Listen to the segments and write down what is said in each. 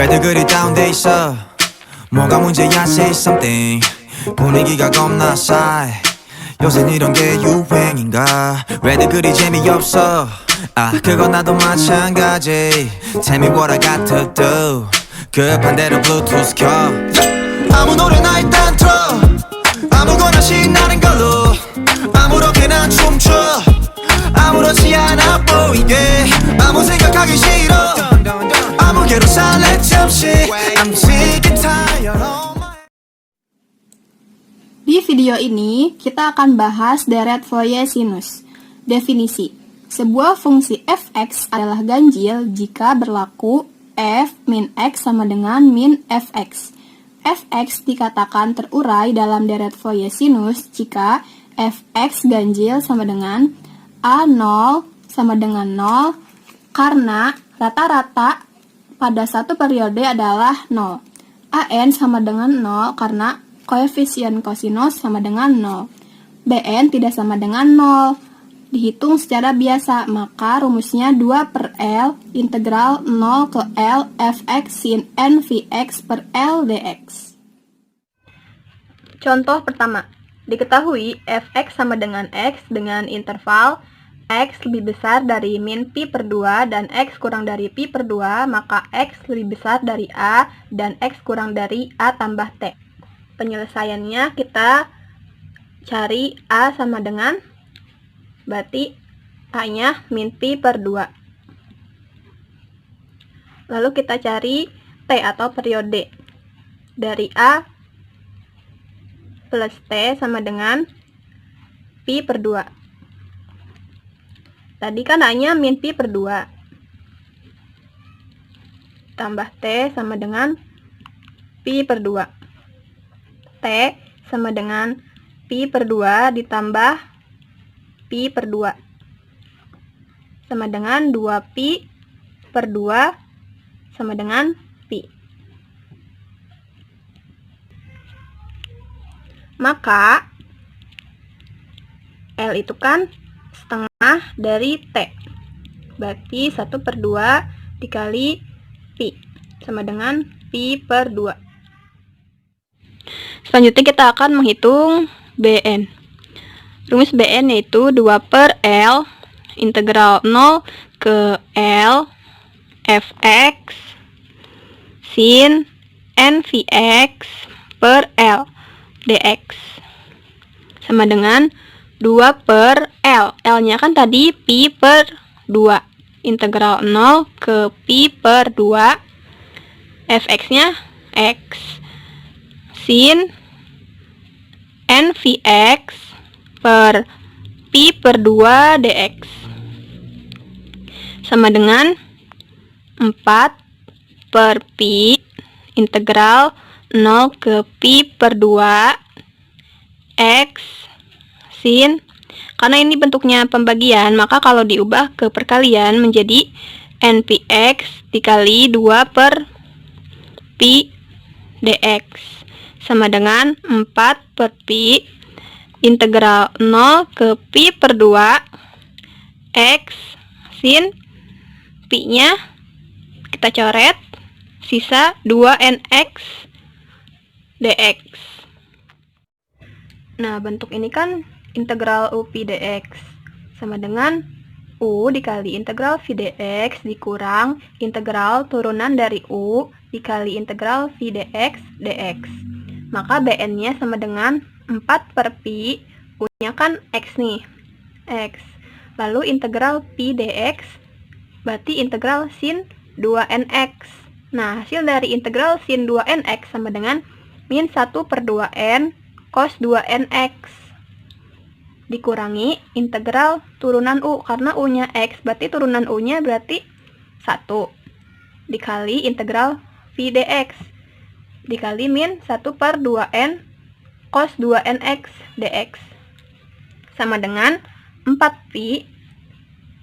왜들 그리 다운돼 있어 뭐가 문제야 say something 분위기가 겁나 싸해 요새 이런 게 유행인가 왜들 그리 재미없어 아 그건 나도 마찬가지 Tell me what I got to do 급한 대로 블루투스 켜 아무 노래나 일단 틀어 아무거나 신나는 걸로 아무렇게나 춤춰 아무렇지 않아 보이게 아무 생각하기 싫어 아무개로 살래 잠시 I'm sick and tired of my... Di video ini, kita akan bahas deret Fourier sinus. Definisi. Sebuah fungsi fx adalah ganjil jika berlaku f min x sama dengan min fx. Fx dikatakan terurai dalam deret Fourier sinus jika fx ganjil sama dengan A0 sama dengan 0 karena rata-rata pada satu periode adalah 0. An sama dengan 0 karena koefisien kosinus sama dengan 0. Bn tidak sama dengan 0. Dihitung secara biasa, maka rumusnya 2 per L integral 0 ke L fx sin n Vx per L dx. Contoh pertama, diketahui fx sama dengan x dengan interval x lebih besar dari min pi per 2 dan x kurang dari pi per 2, maka x lebih besar dari a dan x kurang dari a tambah t. Penyelesaiannya kita cari a sama dengan, berarti a-nya min pi per 2. Lalu kita cari t atau periode. Dari a plus t sama dengan pi per 2. Tadi kan A-nya min pi per 2. Tambah T sama dengan pi per 2. T sama dengan pi per 2 ditambah pi per 2. Sama dengan 2 pi per 2 sama dengan pi. Maka L itu kan setengah dari T, berarti 1 per 2 dikali pi sama dengan pi per 2. Selanjutnya kita akan menghitung Bn. Rumus Bn yaitu 2 per L integral 0 ke L fx sin n Vx per L dx sama dengan 2 per L. L-nya kan tadi pi per 2. Integral 0 ke pi per 2. Fx-nya x. Sin n Vx per pi per 2 dx. Sama dengan 4 per pi integral 0 ke pi per 2 x sin, karena ini bentuknya pembagian, maka kalau diubah ke perkalian menjadi npx dikali 2 per pi dx sama dengan 4 per pi integral 0 ke pi per 2 x sin pi nya kita coret, sisa 2nx dx. Nah, bentuk ini kan integral u pi dx sama dengan u dikali integral v dx dikurang integral turunan dari u dikali integral v dx dx. Maka bn-nya sama dengan 4 per pi, u-nya kan x nih, x. Lalu integral pi dx berarti integral sin 2nx. Nah, hasil dari integral sin 2nx sama dengan min 1 per 2n cos 2nx dikurangi integral turunan u, karena u-nya x, berarti turunan u-nya berarti 1 dikali integral v dx dikali min 1 per 2n cos 2nx dx sama dengan 4 pi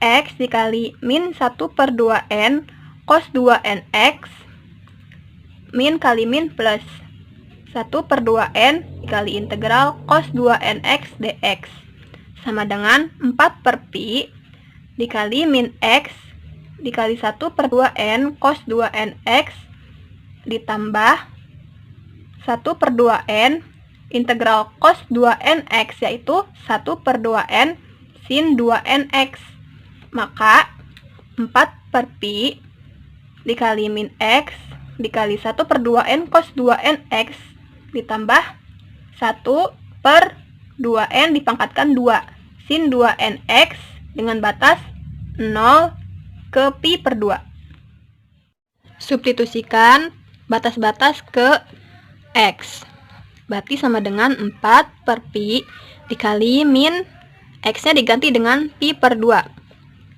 x dikali min 1 per 2n cos 2nx min kali min plus 1 per 2n dikali integral cos 2nx dx sama dengan 4 per pi dikali min x dikali 1 per 2n cos 2nx ditambah 1/2n integral cos 2nx, yaitu 1/2n sin 2nx. Maka 4/pi dikali min x dikali 1/2n cos 2nx ditambah 1/2n dipangkatkan 2 sin 2nx dengan batas 0 ke pi/2. Substitusikan batas-batas ke x. Berarti sama dengan 4/pi dikali min x-nya diganti dengan pi/2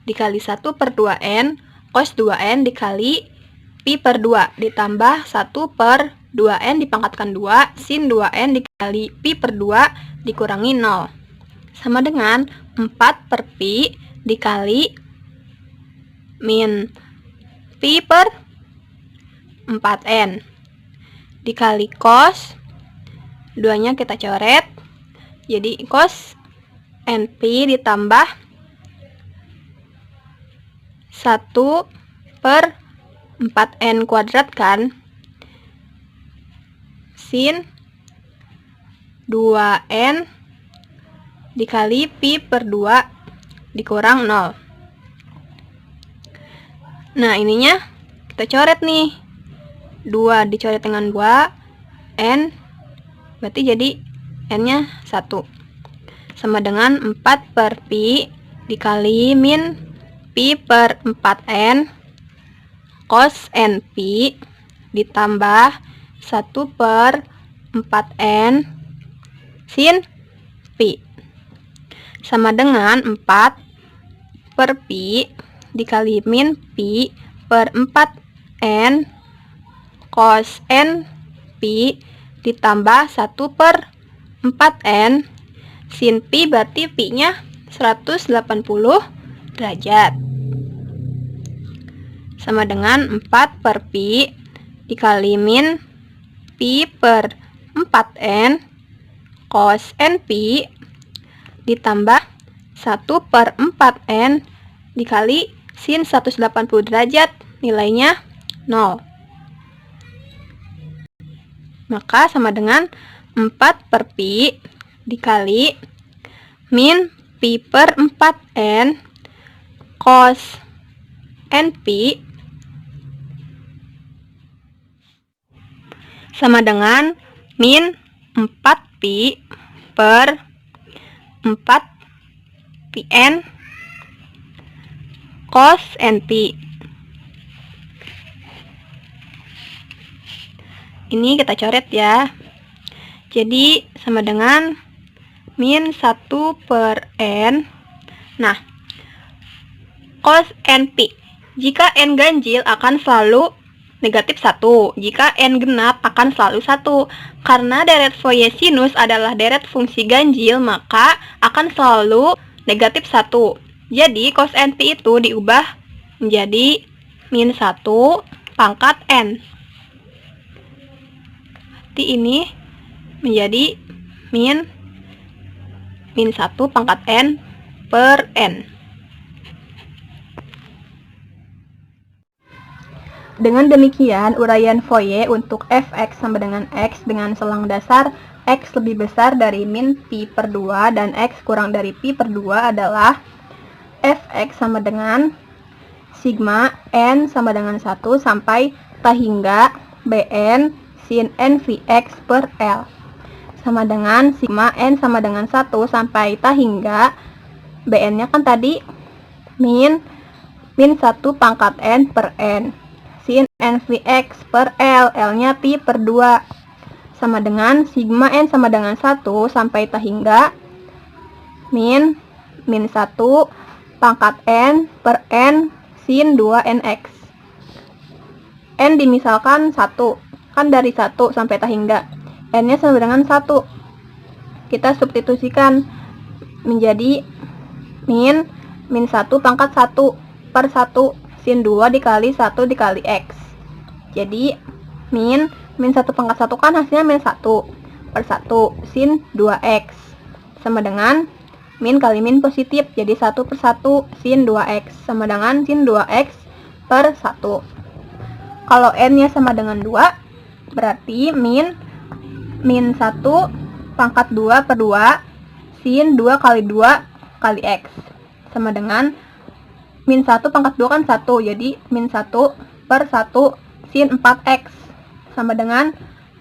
dikali 1/2n cos 2n dikali pi/2 ditambah 1/2n dipangkatkan 2 sin 2n dikali pi/2 dikurangi 0 sama dengan 4/pi dikali min pi/4n dikali cos 2-nya kita coret, jadi cos np ditambah 1/4n kuadrat kan, sin 2n dikali pi/2 dikurang 0. Nah, ininya kita coret nih. 2 dicoret dengan 2, n berarti jadi n-nya 1. Sama dengan 4/pi dikali min pi/4n cos np ditambah 1/4n sin pi sama dengan 4/pi dikali min pi/4n cos np ditambah 1/4n sin pi, berarti pi-nya 180 derajat. Sama dengan 4/pi dikali min pi/4n cos np ditambah 1/4n dikali sin 180 derajat, nilainya 0. Maka sama dengan 4/pi dikali min pi/4n cos np sama dengan min 4pi per 4pn cos np. Ini kita coret ya. Jadi sama dengan min 1/n. Nah, cos np. Jika n ganjil akan selalu negatif 1. Jika n genap akan selalu 1. Karena deret Fourier sinus adalah deret fungsi ganjil, maka akan selalu negatif 1. Jadi cos np itu diubah menjadi min 1 pangkat n. Berarti ini menjadi min 1 pangkat n per n. Dengan demikian, uraian Fourier untuk fx sama dengan x dengan selang dasar x lebih besar dari min pi/2 dan x kurang dari pi/2 adalah fx sama dengan sigma n sama dengan 1 sampai ta hingga bn sin nvx per L sama dengan sigma n sama dengan 1 sampai ta hingga bn-nya kan tadi min 1 pangkat n per n sin nvx per L, L-nya pi/2 sama dengan sigma n sama dengan 1 sampai ta hingga min 1 pangkat n per n sin 2nx. N dimisalkan 1, kan dari 1 sampai ta hingga. N-nya sama dengan 1. Kita substitusikan menjadi min 1 pangkat 1 per 1 sin 2 dikali 1 dikali x. Jadi min 1 pangkat 1 kan hasilnya min 1 per 1 sin 2x sama dengan min kali min positif, jadi 1 per 1 sin 2x sama dengan sin 2x per 1. Kalau n-nya sama dengan 2, berarti min 1 pangkat 2 per 2 sin 2 kali 2 kali x sama dengan min 1 pangkat 2 kan 1, jadi min 1 per 1 sin 4x sama dengan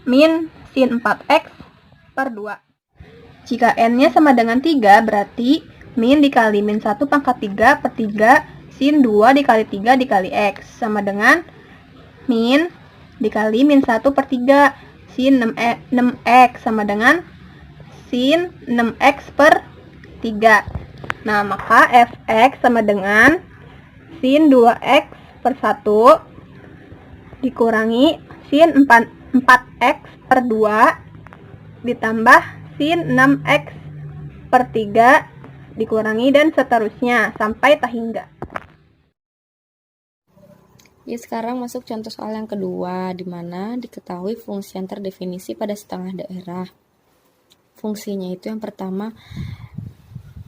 min sin 4x per 2. Jika n-nya sama dengan 3, berarti min dikali min 1 pangkat 3 per 3 sin 2 dikali 3 dikali x sama dengan min dikali min 1 per 3 sin 6x sama dengan sin 6x per 3. Nah, maka fx sama dengan sin 2x per 1 dikurangi sin 4x per 2 ditambah sin 6x per 3 dikurangi dan seterusnya sampai tak hingga. Ya, sekarang masuk contoh soal yang kedua, di mana diketahui fungsi yang terdefinisi pada setengah daerah. Fungsinya itu yang pertama,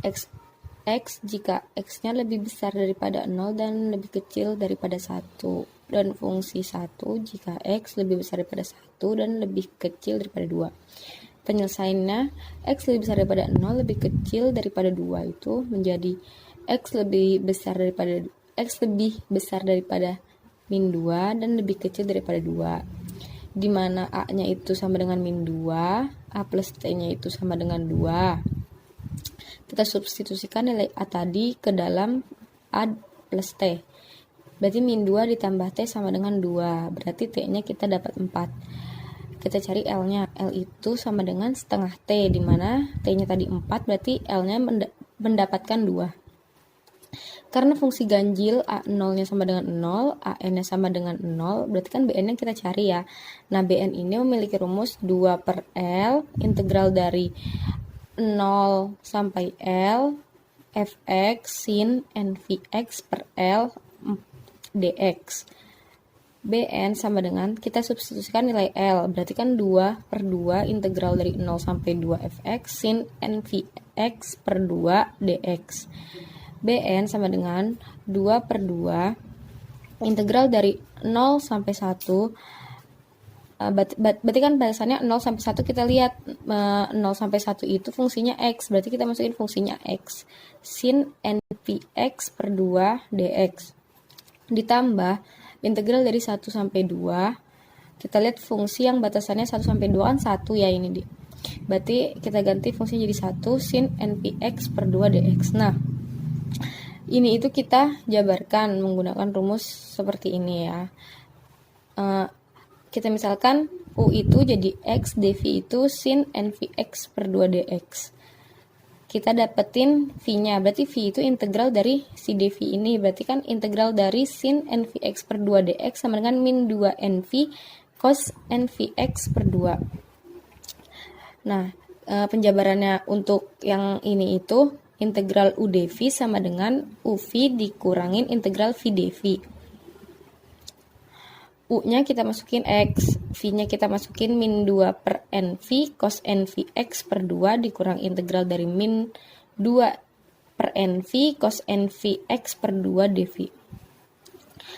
x jika x-nya lebih besar daripada 0 dan lebih kecil daripada 1. Dan fungsi 1 jika x lebih besar daripada 1 dan lebih kecil daripada 2. Penyelesaiannya, x lebih besar daripada 0 lebih kecil daripada 2 itu menjadi x lebih besar daripada min 2 dan lebih kecil daripada 2, di mana A-nya itu sama dengan min 2, A plus T-nya itu sama dengan 2. Kita substitusikan nilai A tadi ke dalam A plus T. Berarti min 2 ditambah T sama dengan 2, berarti T-nya kita dapat 4. Kita cari L-nya. L itu sama dengan setengah T, di mana T-nya tadi 4, berarti L-nya mendapatkan 2. Karena fungsi ganjil A0-nya sama dengan 0, AN-nya sama dengan 0, berarti kan BN yang kita cari ya. Nah, BN ini memiliki rumus 2 per L, integral dari 0 sampai L, fx sin nvx per L dx. BN sama dengan, kita substitusikan nilai L, berarti kan 2 per 2 integral dari 0 sampai 2 fx sin nvx per 2 dx. BN sama dengan 2 per 2 integral dari 0 sampai 1, berarti kan batasannya 0 sampai 1, kita lihat 0 sampai 1 itu fungsinya X, berarti kita masukin fungsinya X sin npx per 2 dx ditambah integral dari 1 sampai 2, kita lihat fungsi yang batasannya 1 sampai 2 kan 1 ya ini, berarti kita ganti fungsinya jadi 1 sin npx per 2 dx. Nah, ini itu kita jabarkan menggunakan rumus seperti ini ya. Kita misalkan U itu jadi X, dV itu sin NVX per 2 dx. Kita dapetin V-nya, berarti V itu integral dari si dV ini, berarti kan integral dari sin NVX per 2 dx sama dengan min 2 NV cos NVX per 2. Nah, penjabarannya untuk yang ini itu integral U dV sama dengan UV dikurangin integral V dV. U-nya kita masukin X, V-nya kita masukin min 2 per NV cos NVX per 2 dikurang integral dari min 2 per NV cos NVX per 2 dV.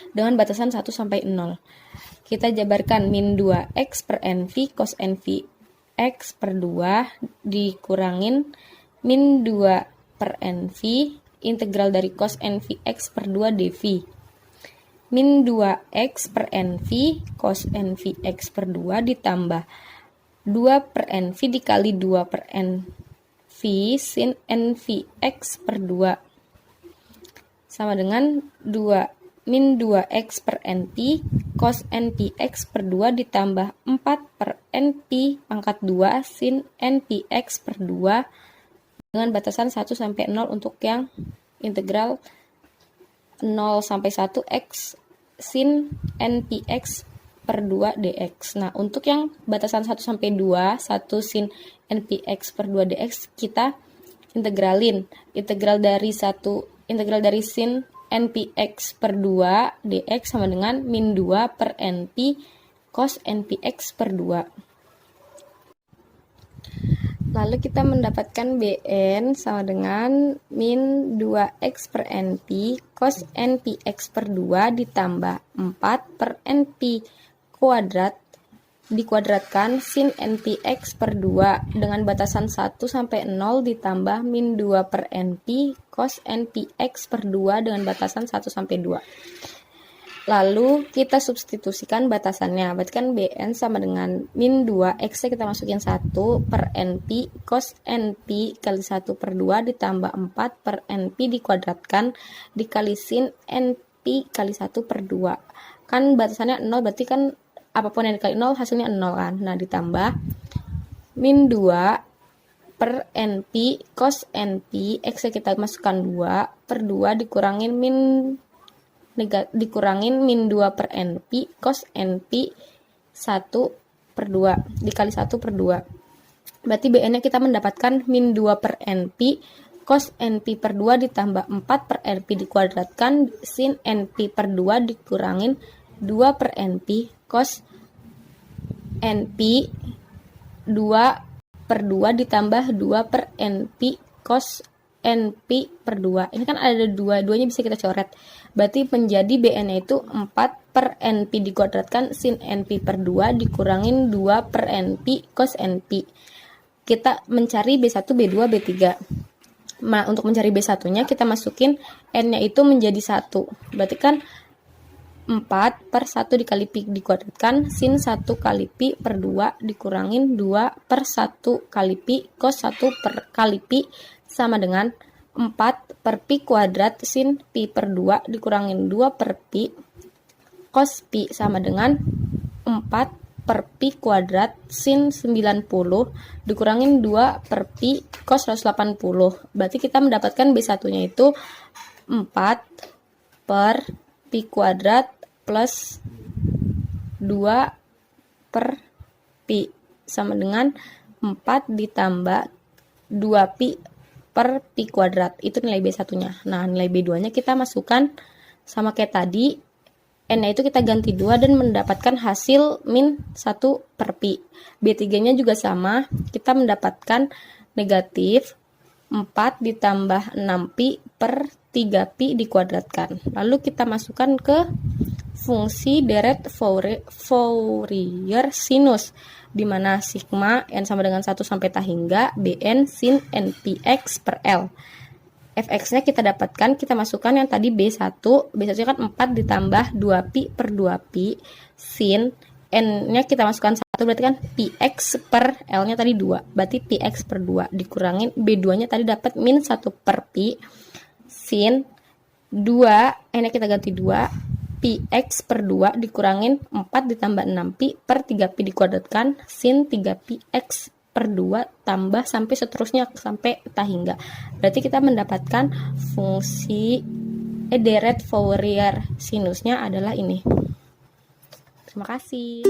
Dengan batasan 1 sampai 0. Kita jabarkan min 2X per NV cos NVX per 2 dikurangin min 2 per NV integral dari cos NVX per 2 dV. Min 2X per NV cos NVX per 2 ditambah 2 per NV dikali 2 per NV sin NVX per 2 sama dengan 2 min 2X per NP cos NPX per 2 ditambah 4 per NP pangkat 2 sin NPX per 2 dengan batasan 1 sampai 0 untuk yang integral 0 sampai 1 X sin NPX per 2 dx. Nah, untuk yang batasan 1 sampai 2, 1 sin NPX per 2 dx kita integralin. Integral dari sin NPX per 2 dx sama dengan min 2 per NP cos NPX per 2. Lalu kita mendapatkan Bn sama dengan min 2x per np cos npx per 2 ditambah 4 per np kuadrat dikuadratkan sin npx per 2 dengan batasan 1 sampai 0 ditambah min 2 per np cos npx per 2 dengan batasan 1 sampai 2. Lalu kita substitusikan batasannya, berarti kan Bn sama dengan min 2, X kita masukin 1 per NP, cos NP kali 1 per 2 ditambah 4 per NP dikuadratkan, dikali sin NP kali 1 per 2. Kan batasannya 0, berarti kan apapun yang dikali 0 hasilnya 0 kan. Nah ditambah min 2 per NP, cos NP, X kita masukkan 2 per 2 dikurangin min 2 per NP cos NP 1 per 2 dikali 1 per 2. Berarti BN nya kita mendapatkan min 2 per NP cos NP per 2 ditambah 4 per NP dikuadratkan sin NP per 2 dikurangin 2 per NP cos NP 2 per 2 ditambah 2 per NP cos NP per 2. Ini kan ada 2-2-nya bisa kita coret. Berarti menjadi BN-nya itu 4 per NP dikuadratkan sin NP per 2 dikurangin 2 per NP cos NP. Kita mencari B1, B2, B3. Nah, untuk mencari B1-nya kita masukin N-nya itu menjadi 1. Berarti kan 4 per 1 dikali pi dikuadratkan sin 1 kali pi per 2 dikurangin 2 per 1 kali pi cos 1 per kali pi sama dengan 4 per pi kuadrat sin pi per 2 dikurangin 2 per pi cos pi sama dengan 4 per pi kuadrat sin 90 dikurangin 2 per pi cos 180. Berarti kita mendapatkan B1-nya itu 4 per pi kuadrat plus 2 per pi sama dengan 4 ditambah 2 pi per pi kuadrat. Itu nilai B1-nya. Nah, nilai B2-nya kita masukkan sama kayak tadi. N-nya itu kita ganti 2 dan mendapatkan hasil min 1 per pi. B3-nya juga sama. Kita mendapatkan negatif 4 ditambah 6 pi per 3 pi dikuadratkan. Lalu kita masukkan ke fungsi deret Fourier sinus, di mana sigma n sama dengan 1 sampai tah hingga Bn sin npx per L. Fx-nya kita dapatkan, kita masukkan yang tadi B1. B1 kan 4 ditambah 2pi per 2pi sin n-nya kita masukkan 1, berarti kan px per L-nya tadi 2. Berarti px per 2 dikurangin B2-nya tadi dapat min 1 per pi sin 2, n-nya kita ganti 2, px per 2 dikurangin 4 ditambah 6pi per 3pi dikuadratkan sin 3px per 2 tambah sampai seterusnya sampai tah hingga. Berarti kita mendapatkan fungsi deret Fourier sinusnya adalah ini. Terima kasih.